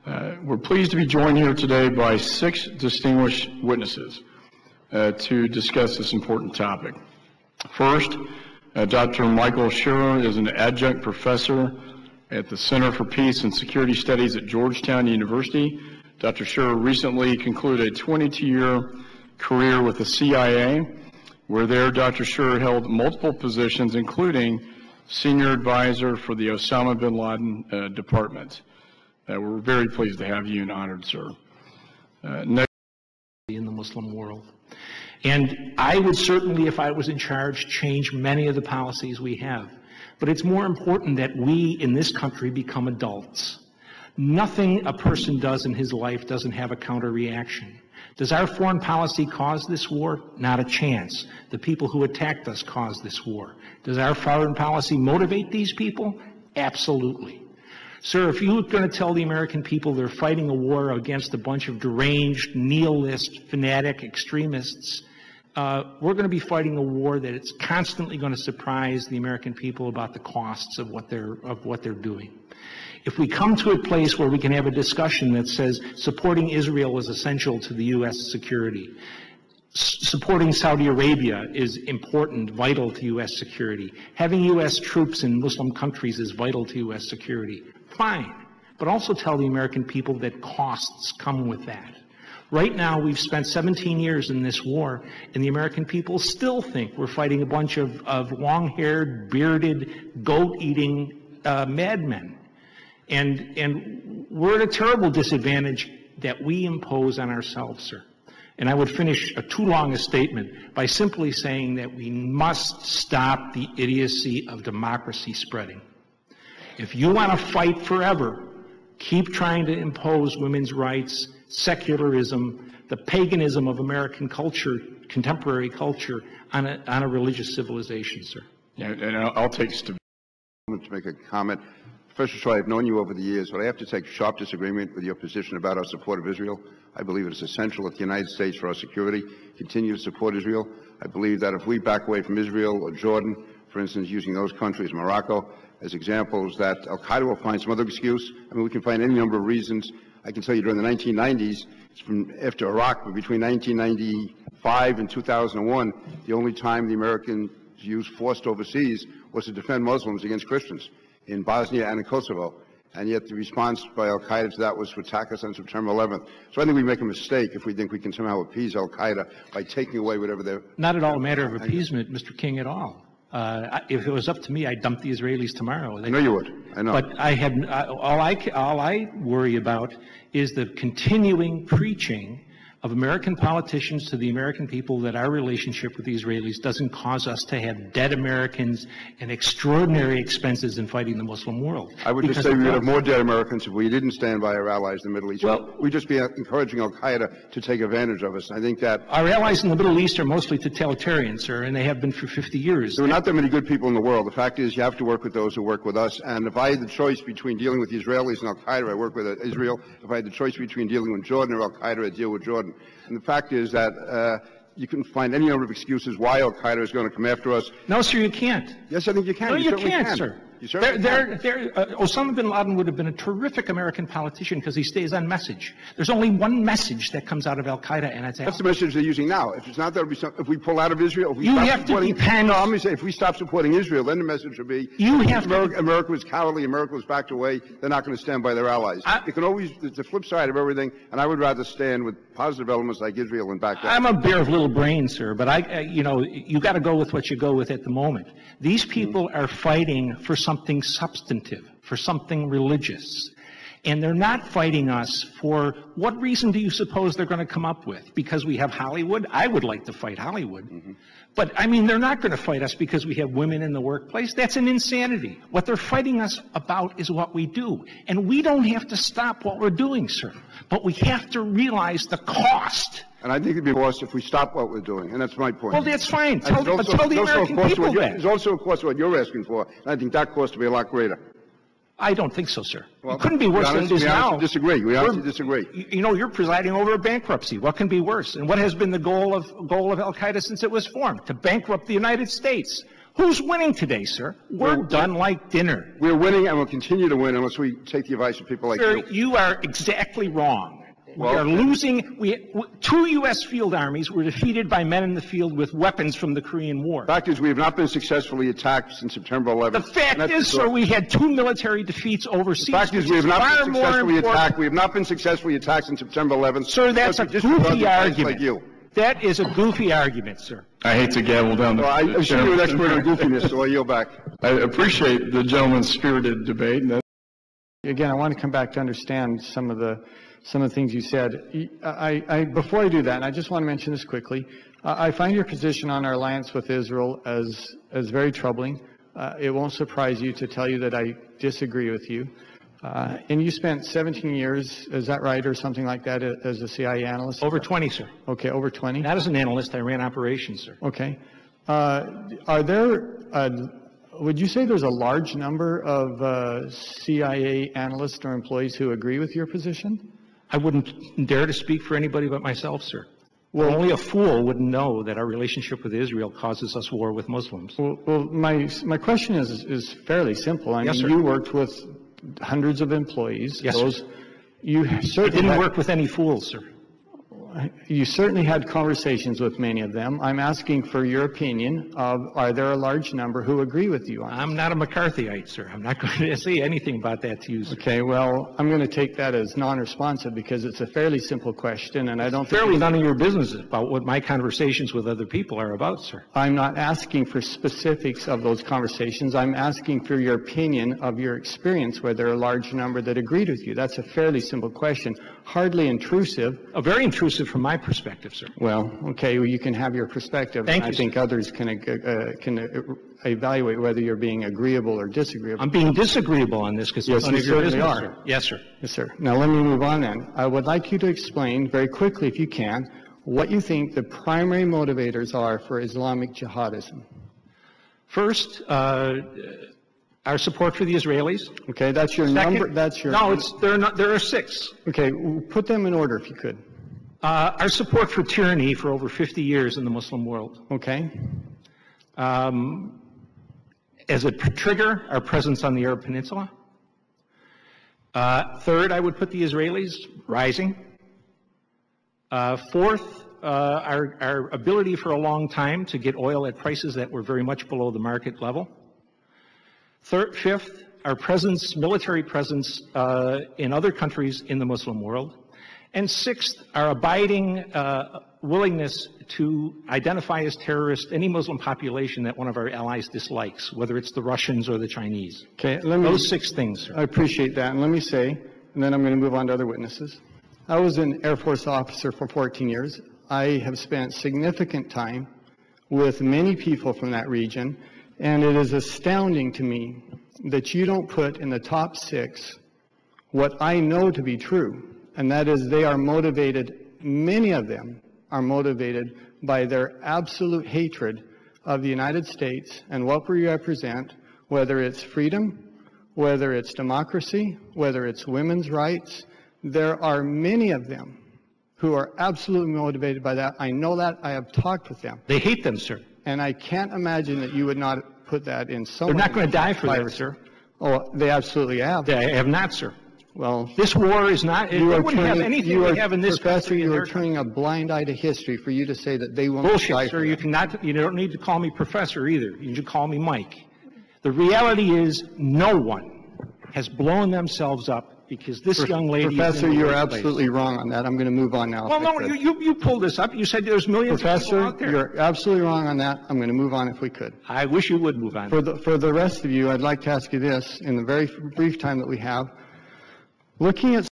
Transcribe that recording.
We're pleased to be joined here today by 6 distinguished witnesses to discuss this important topic. First, Dr. Michael Scheuer is an adjunct professor at the Center for Peace and Security Studies at Georgetown University. Dr. Scheuer recently concluded a 22-year career with the CIA, where there Dr. Scheuer held multiple positions, including senior advisor for the Osama bin Laden Department. We're very pleased to have you and honored, sir. Next. In the Muslim world. And I would certainly, if I was in charge, change many of the policies we have. But it's more important that we in this country become adults. Nothing a person does in his life doesn't have a counter reaction. Does our foreign policy cause this war? Not a chance. The people who attacked us caused this war. Does our foreign policy motivate these people? Absolutely. Sir, if you're going to tell the American people they're fighting a war against a bunch of deranged, nihilist, fanatic extremists, we're going to be fighting a war that it's constantly going to surprise the American people about the costs of what they're doing. If we come to a place where we can have a discussion that says supporting Israel is essential to the U.S. security, supporting Saudi Arabia is important, vital to U.S. security, having U.S. troops in Muslim countries is vital to U.S. security, fine. But also tell the American people that costs come with that. Right now, we've spent 17 years in this war, and the American people still think we're fighting a bunch of long-haired, bearded, goat-eating madmen. And we're at a terrible disadvantage that we impose on ourselves, sir. And I would finish too long a statement by simply saying that we must stop the idiocy of democracy spreading. If you want to fight forever, keep trying to impose women's rights, secularism, the paganism of American culture, contemporary culture, on a religious civilization, sir. Yeah, and I'll take to make a comment. Professor Scheuer, I've known you over the years, but I have to take sharp disagreement with your position about our support of Israel. I believe it is essential that the United States, for our security, continue to support Israel. I believe that if we back away from Israel or Jordan, for instance, using those countries, Morocco, as examples, that Al-Qaeda will find some other excuse. I mean, we can find any number of reasons. I can tell you during the 1990s, from after Iraq, but between 1995 and 2001, the only time the Americans used force overseas was to defend Muslims against Christians in Bosnia and in Kosovo. And yet the response by Al-Qaeda to that was to attack us on September 11th. So I think we make a mistake if we think we can somehow appease Al-Qaeda by taking away whatever they're... Not at all a matter of appeasement, Mr. King, at all. If it was up to me, I'd dump the Israelis tomorrow. I know you would. I know. But all I worry about is the continuing preaching of American politicians to the American people that our relationship with the Israelis doesn't cause us to have dead Americans and extraordinary expenses in fighting the Muslim world. I would just say we would have more dead Americans if we didn't stand by our allies in the Middle East. Well, we'd just be encouraging Al-Qaeda to take advantage of us. I think that... Our allies in the Middle East are mostly totalitarians, sir, and they have been for 50 years. There are not that many good people in the world. The fact is you have to work with those who work with us. And if I had the choice between dealing with the Israelis and Al-Qaeda, I work with Israel. If I had the choice between dealing with Jordan or Al-Qaeda, I'd deal with Jordan. And the fact is that you can find any number of excuses why Al-Qaeda is going to come after us. No, sir, you can't. Yes, I think you can. No, you can't, sir. Osama bin Laden would have been a terrific American politician because he stays on message. There's only one message that comes out of Al-Qaeda, and it's... That's the message they're using now. If it's not, there'll be some... If we pull out of Israel... If we you have to depend... No, let me say, if we stop supporting Israel, then the message would be... America was cowardly, America was backed away, they're not going to stand by their allies. It can always... It's the flip side of everything, and I would rather stand with positive elements like Israel and back down. I'm a bear of little brains, sir, but you got to go with what you go with at the moment. These people are fighting for something substantive, for something religious. And they're not fighting us for what reason do you suppose they're going to come up with? Because we have Hollywood? I would like to fight Hollywood. But, I mean, they're not going to fight us because we have women in the workplace. That's an insanity. What they're fighting us about is what we do. And we don't have to stop what we're doing, sir. But we have to realize the cost. And I think it'd be worse if we stop what we're doing, and that's my point. Well, that's fine. Tell the American people that. There's also a cost of what you're asking for, and I think that cost will be a lot greater. I don't think so, sir. Well, it couldn't be worse than it is now. We honestly disagree. You know, you're presiding over a bankruptcy. What can be worse? And what has been the goal of Al-Qaeda since it was formed? To bankrupt the United States. Who's winning today, sir? We're done like dinner. We're winning and we'll continue to win unless we take the advice of people like Sir, you. you are exactly wrong. Well, we are losing. Two U.S. field armies were defeated by men in the field with weapons from the Korean War. The fact is we have not been successfully attacked since September 11th. The fact is, sir, we had 2 military defeats overseas. The fact is we have not been successfully attacked. We have not been successfully attacked since September 11th. Sir, that's a goofy argument. Like you. That is a goofy argument, sir. I hate to gavel down the... Well, I'm sure you're an expert on goofiness, so I yield back. I appreciate the gentleman's spirited debate. Again, I want to come back to understand some of the things you said. Before I do that, I just want to mention this quickly. I find your position on our alliance with Israel as very troubling. It won't surprise you to tell you that I disagree with you. And you spent 17 years, is that right, or something like that, as a CIA analyst? Over 20, sir. Okay, over 20? Not as an analyst. I ran operations, sir. Okay. Would you say there's a large number of CIA analysts or employees who agree with your position? I wouldn't dare to speak for anybody but myself, sir. Well, only a fool would know that our relationship with Israel causes us war with Muslims. Well, my question is fairly simple. I mean, sir. You worked with hundreds of employees. Yes, sir. You certainly didn't work with any fools, sir. You certainly had conversations with many of them. I'm asking for your opinion of, are there a large number who agree with you on this? I'm not a McCarthyite, sir. I'm not going to say anything about that to you, sir. Okay, well, I'm going to take that as non-responsive because it's a fairly simple question, and I don't think... Fairly none of your business about what my conversations with other people are about, sir. I'm not asking for specifics of those conversations. I'm asking for your opinion of your experience where there are a large number that agreed with you. That's a fairly simple question, hardly intrusive. Very intrusive from my perspective, sir. Well, okay, well, you can have your perspective. Thank you, I think others can evaluate whether you're being agreeable or disagreeable. I'm being disagreeable on this because yes, none of your business, are. Sir. Yes, sir. Yes, sir. Now let me move on then. I would like you to explain very quickly, if you can, what you think the primary motivators are for Islamic jihadism. First, our support for the Israelis. Okay, that's your Second, number. That's your. No, there are 6. Okay, put them in order if you could. Our support for tyranny for over 50 years in the Muslim world. Okay. As a trigger, our presence on the Arab Peninsula. Third, I would put the Israelis rising. Fourth, our ability for a long time to get oil at prices that were very much below the market level. Fifth, our presence, military presence in other countries in the Muslim world. And sixth, our abiding willingness to identify as terrorist any Muslim population that one of our allies dislikes, whether it's the Russians or the Chinese. Okay, those 6 things, sir. I appreciate that. And let me say, and then I'm going to move on to other witnesses. I was an Air Force officer for 14 years. I have spent significant time with many people from that region, and it is astounding to me that you don't put in the top 6 what I know to be true. And that is they are motivated, many of them are motivated by their absolute hatred of the United States and what we represent, whether it's freedom, whether it's democracy, whether it's women's rights. There are many of them who are absolutely motivated by that. I know that. I have talked with them. They hate them, sir. And I can't imagine that you would not put that in some way. They're not going to die for that, sir. Oh, they absolutely have. They have not, sir. Well, this war is not, it wouldn't have anything we have in this country. You are turning a blind eye to history for you to say that they won't bullshit, sir. You don't need to call me professor either. You should call me Mike. The reality is no one has blown themselves up because this young lady Professor, you're absolutely wrong on that. I'm going to move on now. Well, no, you pulled this up. You said there's millions of people out there. Professor, you're absolutely wrong on that. I'm going to move on if we could. I wish you would move on. For the rest of you, I'd like to ask you this in the very brief time that we have. Looking at